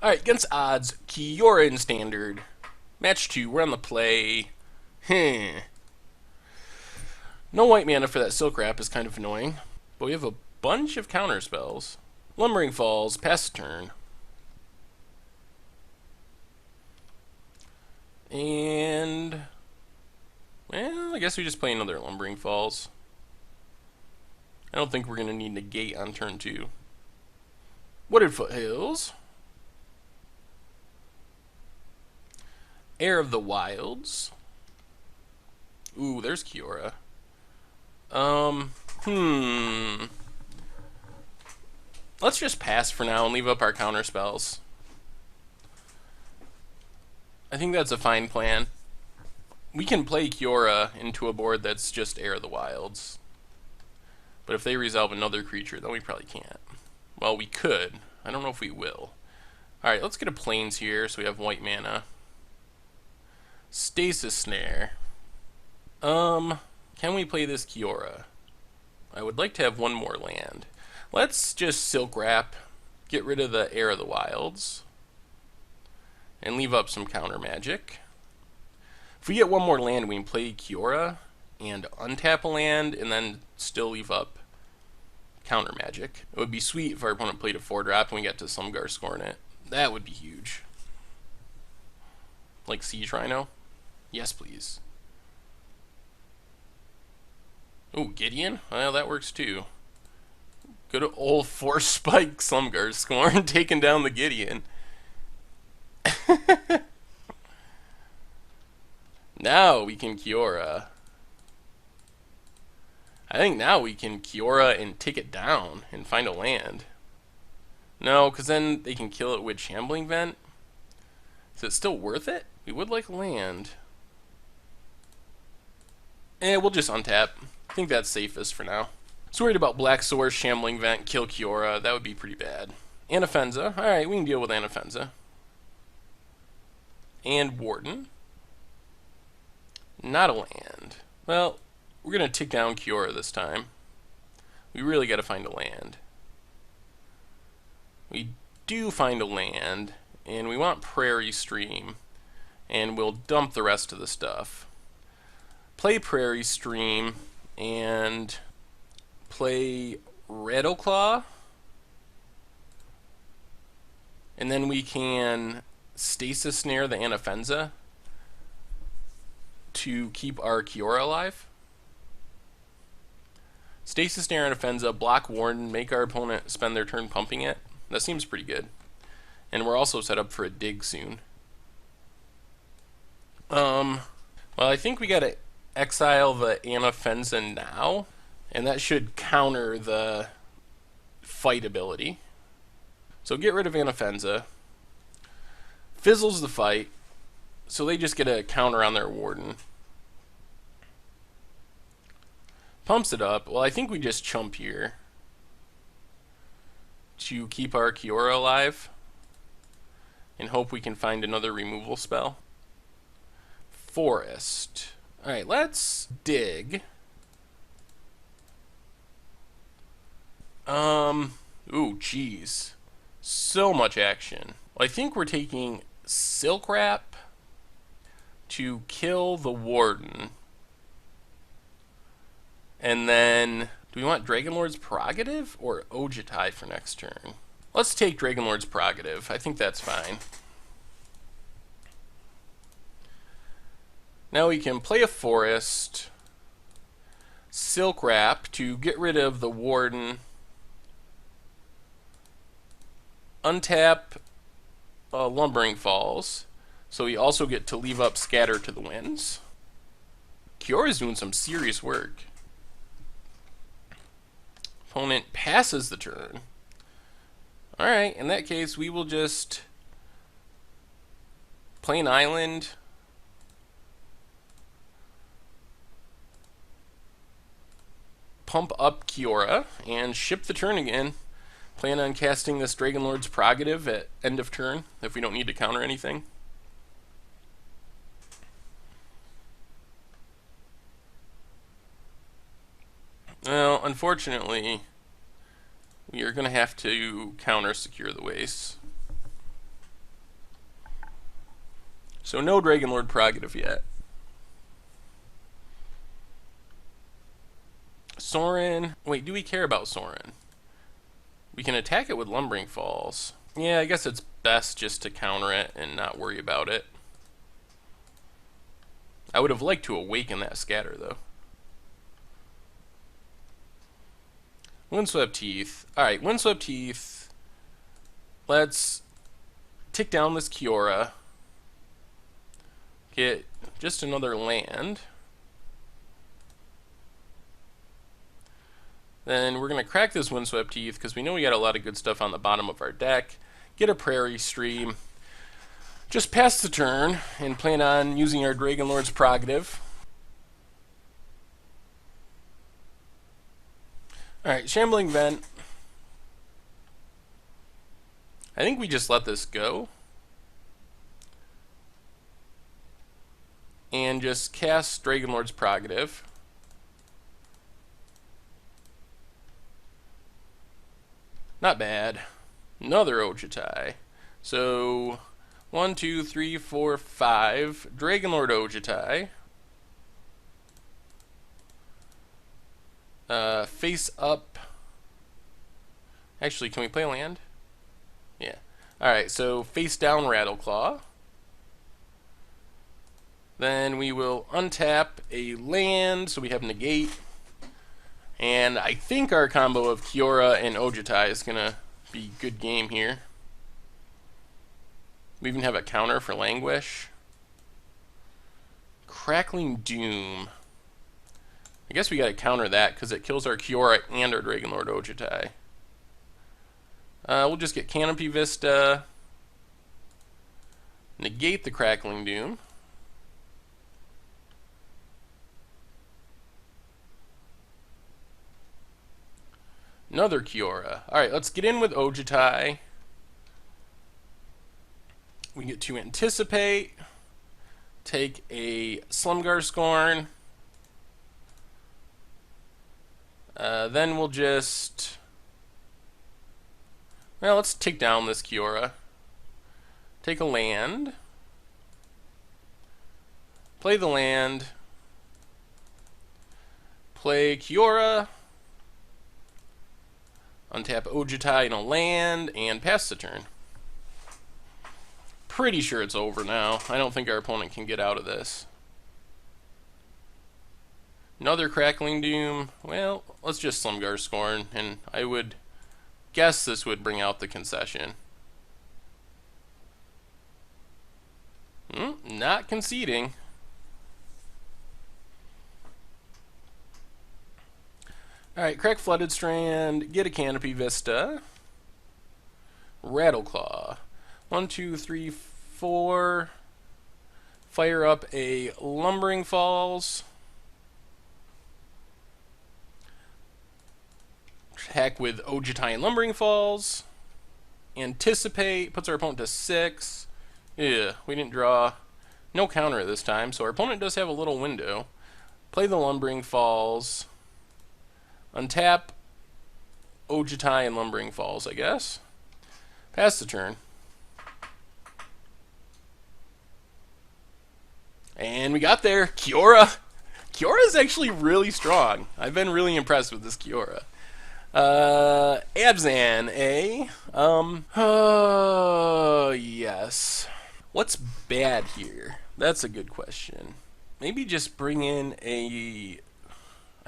Alright, against odds, Kiora in standard. Match 2, we're on the play. No white mana for that Silk Wrap is kind of annoying. But we have a bunch of counter spells. Lumbering Falls, pass the turn. And... well, I guess we just play another Lumbering Falls. I don't think we're going to need negate on turn 2. Wooded Foothills. Heir of the Wilds. Ooh, there's Kiora. Let's just pass for now and leave up our counter spells. I think that's a fine plan. We can play Kiora into a board that's just Heir of the Wilds. But if they resolve another creature, then we probably can't. Well, we could. I don't know if we will. Alright, let's get a Plains here so we have white mana. Stasis Snare. Can we play this Kiora? I would like to have one more land. Let's just Silk Wrap, get rid of the Heir of the Wilds, and leave up some counter magic. If we get one more land, we can play Kiora and untap a land, and then still leave up counter magic. It would be sweet if our opponent played a 4-drop and we got to Slumgar scoring it. That would be huge. Like Siege Rhino? Yes, please. Ooh, Gideon? Well, that works too. Good old 4-spike Slumgar scoring, taking down the Gideon. Now we can Kiora. I think now we can Kiora and take it down and find a land. No, because then they can kill it with Shambling Vent. Is it still worth it? We would like land. We'll just untap. I think that's safest for now. So worried about Black Source, Shambling Vent, kill Kiora. That would be pretty bad. Anafenza. Alright, we can deal with Anafenza. And Warden. Not a land. Well, we're going to tick down Kiora this time. We really got to find a land. We do find a land, and we want Prairie Stream, and we'll dump the rest of the stuff. Play Prairie Stream, and play Rattleclaw, and then we can Stasis Snare the Anafenza to keep our Kiora alive. Stasis Snare Anafenza, block Warden, make our opponent spend their turn pumping it. That seems pretty good. And we're also set up for a dig soon. Well, I think we gotta exile the Anafenza now, and that should counter the fight ability. So get rid of Anafenza. Fizzles the fight, so they just get a counter on their Warden. Pumps it up. Well, I think we just chump here to keep our Kiora alive and hope we can find another removal spell. Forest. Alright, let's dig. Ooh, jeez. So much action. Well, I think we're taking Silk Wrap to kill the Warden. And then, do we want Dragonlord's Prerogative or Ojutai for next turn? Let's take Dragonlord's Prerogative. I think that's fine. Now we can play a Forest, Silk Wrap to get rid of the Warden, untap Lumbering Falls, so we also get to leave up Scatter to the Winds. Kiora's doing some serious work. Opponent passes the turn. Alright, in that case, we will just play an island, pump up Kiora, and ship the turn again. Plan on casting this Dragonlord's Prerogative at end of turn if we don't need to counter anything. Well, unfortunately, we are going to have to counter Secure the Wastes. So no Dragon Lord prerogative yet. Sorin. Wait, do we care about Sorin? We can attack it with Lumbering Falls. Yeah, I guess it's best just to counter it and not worry about it. I would have liked to awaken that scatter, though. Windswept Teeth. Alright, Windswept Teeth. Let's tick down this Kiora. Get just another land. Then we're going to crack this Windswept Teeth because we know we got a lot of good stuff on the bottom of our deck. Get a Prairie Stream. Just pass the turn and plan on using our Dragon Lord's prerogative. Alright, Shambling Vent. I think we just let this go. And just cast Dragon Lord's prerogative. Not bad. Another Ojutai. So 1, 2, 3, 4, 5. Dragon Lord Ojutai. Face up. Actually, can we play land? Yeah. Alright, so face down Rattleclaw. Then we will untap a land, so we have negate. And I think our combo of Kiora and Ojutai is going to be a good game here. We even have a counter for Languish. Crackling Doom. I guess we got to counter that because it kills our Kiora and our Dragon Lord Ojutai. We'll just get Canopy Vista. Negate the Crackling Doom. Another Kiora. Alright, let's get in with Ojutai. We get to anticipate. Take a Slumgar Scorn. Then we'll just... Well, let's take down this Kiora. Take a land. Play the land. Play Kiora. Untap Ojutai in a land, and pass the turn. Pretty sure it's over now. I don't think our opponent can get out of this. Another Crackling Doom. Well, let's just Slumgar Scorn, and I would guess this would bring out the concession. Not conceding. Alright, crack Flooded Strand, get a Canopy Vista. Rattleclaw. 1, 2, 3, 4. Fire up a Lumbering Falls. Attack with Ojutai and Lumbering Falls. Anticipate, puts our opponent to 6. Yeah, we didn't draw. No counter this time, so our opponent does have a little window. Play the Lumbering Falls. Untap Ojutai and Lumbering Falls, I guess. Pass the turn. And we got there. Kiora. Kiora is actually really strong. I've been really impressed with this Kiora. Abzan, eh? Yes. What's bad here? That's a good question. Maybe just bring in a...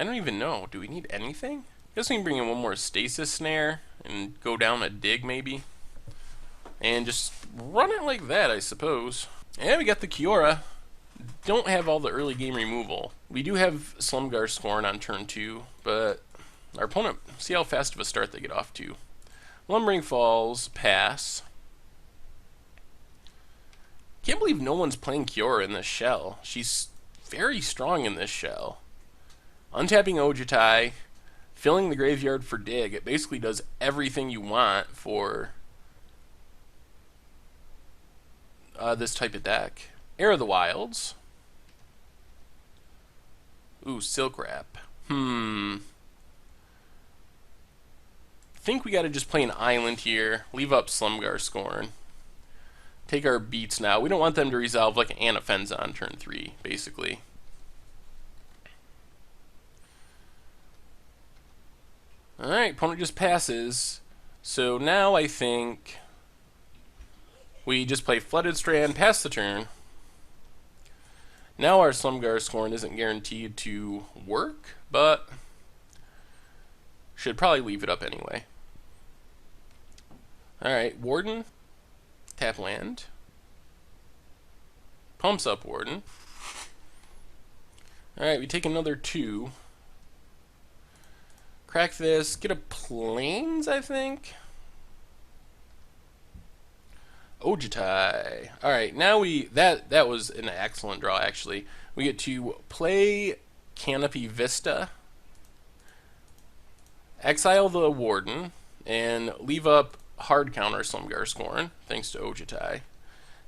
I don't even know. Do we need anything? I guess we can bring in one more Stasis Snare and go down a dig, maybe. And just run it like that, I suppose. And we got the Kiora. Don't have all the early game removal. We do have Slumgar Scorn on turn 2, but our opponent, see how fast of a start they get off to. Lumbering Falls, pass. Can't believe no one's playing Kiora in this shell. She's very strong in this shell. Untapping Ojutai, filling the graveyard for dig. It basically does everything you want for this type of deck. Heir of the Wilds. Ooh, Silk Wrap. Think we gotta just play an island here. Leave up Slumgar Scorn. take our beats now. We don't want them to resolve like an Anafenza on turn 3, basically. Alright, opponent just passes. So now I think we just play Flooded Strand, pass the turn. Now our Slumgar Scorn isn't guaranteed to work, but should probably leave it up anyway. Alright, Warden. Tap land. Pumps up Warden. Alright, we take another 2. Crack this. Get a Plains, I think. Ojitai. Alright, now that was an excellent draw, actually. We get to play Canopy Vista, exile the Warden, and leave up hard counter Slumgar Scorn, thanks to Ojitai.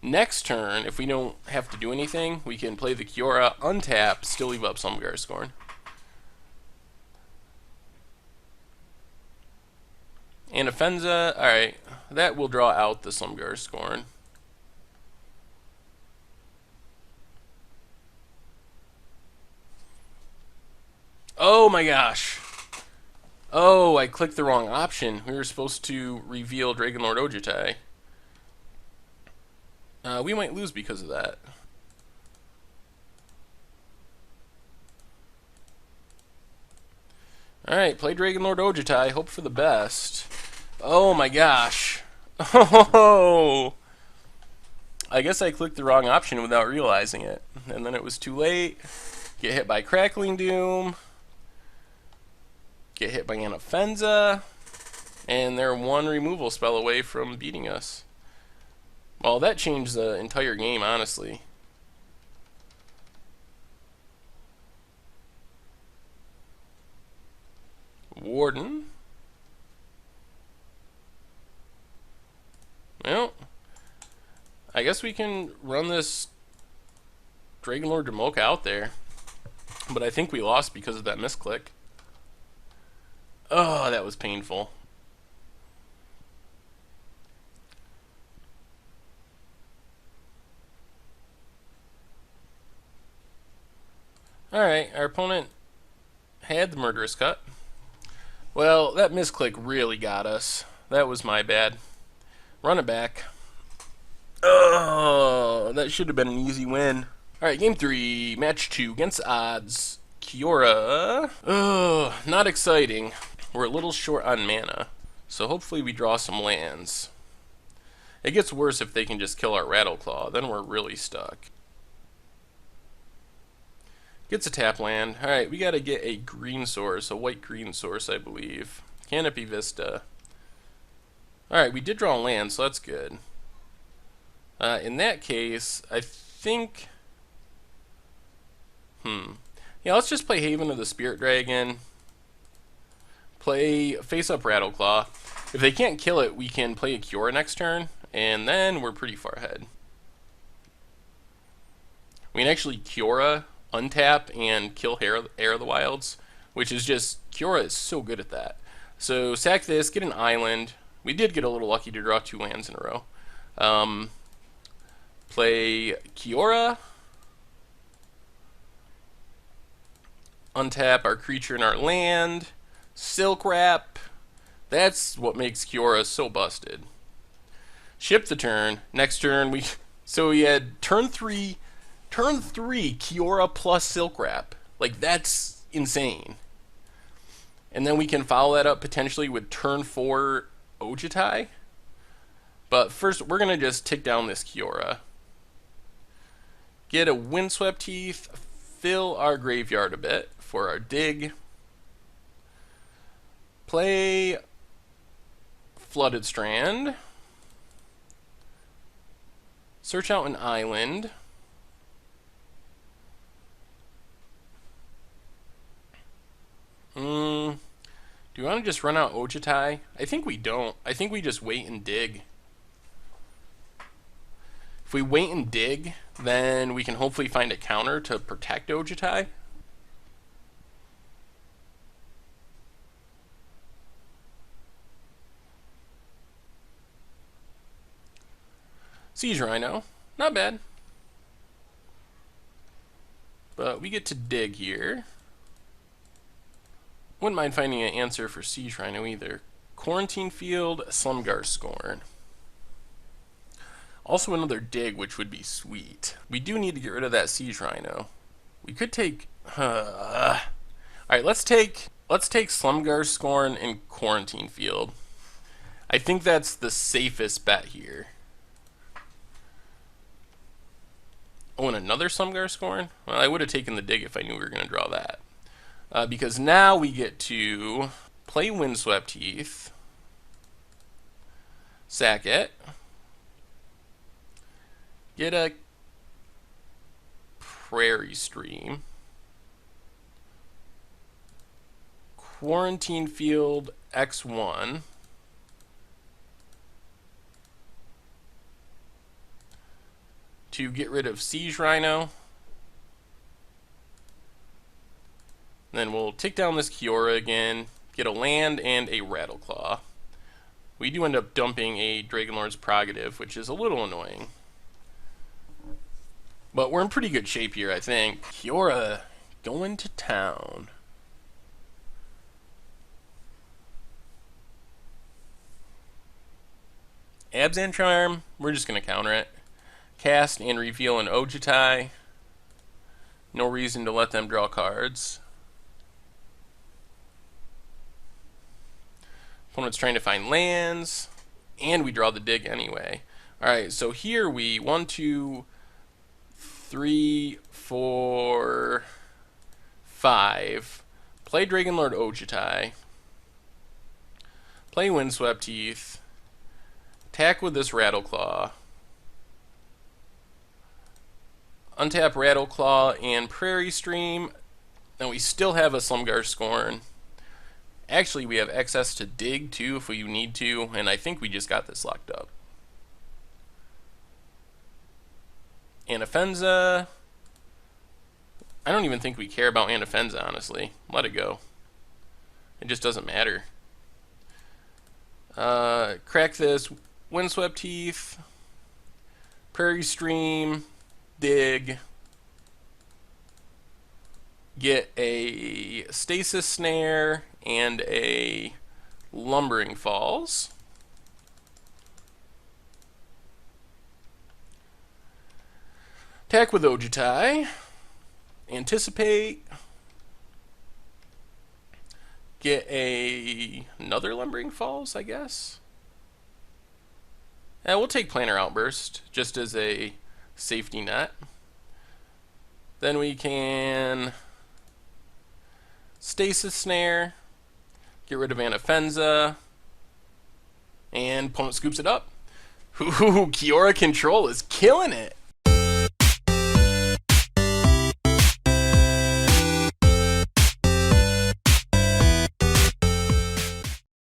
Next turn, if we don't have to do anything, we can play the Kiora, untap, still leave up Slumgar Scorn. Anafenza, alright, that will draw out the Slumgar Scorn. Oh my gosh! Oh, I clicked the wrong option. We were supposed to reveal Dragonlord Ojitai. We might lose because of that. Alright, play Dragonlord Ojitai, hope for the best. Oh my gosh. Oh! I guess I clicked the wrong option without realizing it. And then it was too late. Get hit by Crackling Doom. Get hit by Anafenza. And they're one removal spell away from beating us. Well, that changed the entire game, honestly. Warden. Well, I guess we can run this Dragonlord Jamoka out there. But I think we lost because of that misclick. Oh, that was painful. Alright, our opponent had the Murderous Cut. Well, that misclick really got us. That was my bad. Run it back. Oh, that should have been an easy win. Alright, game 3, match 2, against odds. Kiora. Oh, not exciting. We're a little short on mana, so hopefully we draw some lands. It gets worse if they can just kill our Rattleclaw, then we're really stuck. Gets a tap land. Alright, we gotta get a green source, a white-green source, I believe. Canopy Vista. Alright, we did draw land, so that's good. In that case, I think... Yeah, let's just play Haven of the Spirit Dragon. Play face-up Rattleclaw. If they can't kill it, we can play a Kiora next turn, and then we're pretty far ahead. We can actually Kiora, untap, and kill Heir of the Wilds, which is just... Kiora is so good at that. So, sack this, get an island. We did get a little lucky to draw 2 lands in a row. Play Kiora. Untap our creature and our land. Silk Wrap. That's what makes Kiora so busted. Ship the turn. Next turn we... So we had turn 3 Kiora plus Silk Wrap. Like, that's insane. And then we can follow that up potentially with turn 4 Ojitai. But first, we're going to just tick down this Kiora. Get a Windswept Heath. Fill our graveyard a bit for our dig. Play Flooded Strand. Search out an island. Do we want to just run out Ojitai? I think we don't. I think we just wait and dig. If we wait and dig, then we can hopefully find a counter to protect Ojitai. Siege Rhino. Not bad. But we get to dig here. Wouldn't mind finding an answer for Siege Rhino either. Quarantine Field, Slumgar Scorn. Also another dig, which would be sweet. We do need to get rid of that Siege Rhino. We could take... Alright, let's take Slumgar Scorn and Quarantine Field. I think that's the safest bet here. Oh, and another Slumgar Scorn? Well, I would have taken the dig if I knew we were going to draw that. Because now we get to play Windswept Heath, sack it, get a Prairie Stream, Quarantine Field X1, to get rid of Siege Rhino. Then we'll take down this Kiora again, get a land and a Rattleclaw. We do end up dumping a Dragonlord's Prerogative, which is a little annoying. But we're in pretty good shape here, I think. Kiora going to town. Abzan Charm, we're just going to counter it. Cast and reveal an Ojutai. No reason to let them draw cards. Opponent's trying to find lands, and we draw the dig anyway. Alright, so here we 1, 2, 3, 4, 5. Play Dragonlord Ojutai. Play Windswept Heath. Attack with this Rattleclaw. Untap Rattleclaw and Prairie Stream. And we still have a Slumgar Scorn. Actually, we have access to dig too if we need to, and I think we just got this locked up. Anafenza. I don't even think we care about Anafenza, honestly. Let it go. It just doesn't matter. Crack this Windswept Heath, Prairie Stream, dig, get a Stasis Snare and a Lumbering Falls. Attack with Ojutai. Anticipate. Get another Lumbering Falls, I guess. And we'll take Planar Outburst just as a safety net. Then we can Stasis Snare, get rid of Anafenza, and opponent scoops it up. Ooh, Kiora Control is killing it.